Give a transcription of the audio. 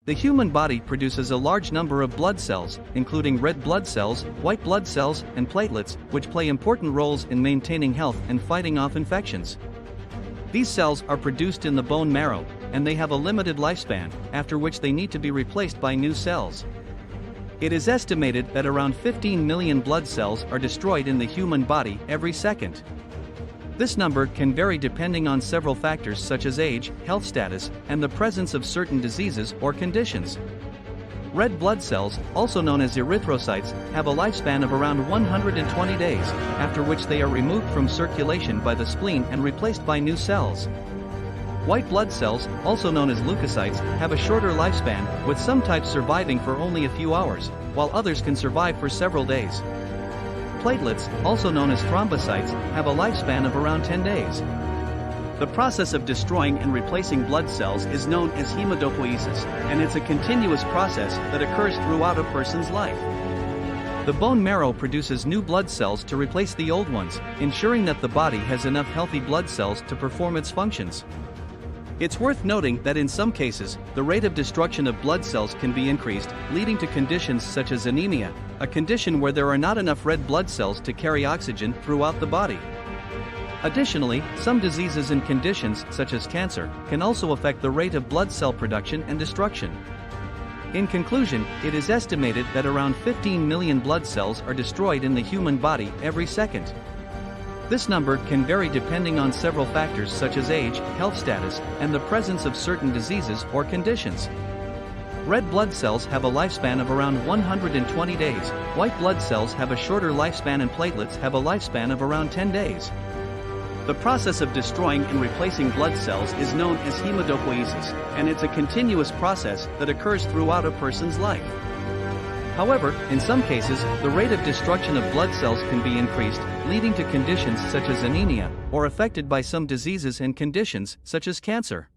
The human body produces a large number of blood cells, including red blood cells, white blood cells, and platelets, which play important roles in maintaining health and fighting off infections. These cells are produced in the bone marrow, and they have a limited lifespan, after which they need to be replaced by new cells. It is estimated that around 15 million blood cells are destroyed in the human body every second. This number can vary depending on several factors such as age, health status, and the presence of certain diseases or conditions. Red blood cells, also known as erythrocytes, have a lifespan of around 120 days, after which they are removed from circulation by the spleen and replaced by new cells. White blood cells, also known as leukocytes, have a shorter lifespan, with some types surviving for only a few hours, while others can survive for several days. Platelets, also known as thrombocytes, have a lifespan of around 10 days. The process of destroying and replacing blood cells is known as hematopoiesis, and it's a continuous process that occurs throughout a person's life. The bone marrow produces new blood cells to replace the old ones, ensuring that the body has enough healthy blood cells to perform its functions. It's worth noting that in some cases, the rate of destruction of blood cells can be increased, leading to conditions such as anemia, a condition where there are not enough red blood cells to carry oxygen throughout the body. Additionally, some diseases and conditions, such as cancer, can also affect the rate of blood cell production and destruction. In conclusion, it is estimated that around 15 million blood cells are destroyed in the human body every second. This number can vary depending on several factors such as age, health status, and the presence of certain diseases or conditions. Red blood cells have a lifespan of around 120 days, white blood cells have a shorter lifespan, and platelets have a lifespan of around 10 days. The process of destroying and replacing blood cells is known as hematopoiesis, and it's a continuous process that occurs throughout a person's life. However, in some cases, the rate of destruction of blood cells can be increased, leading to conditions such as anemia, or affected by some diseases and conditions such as cancer.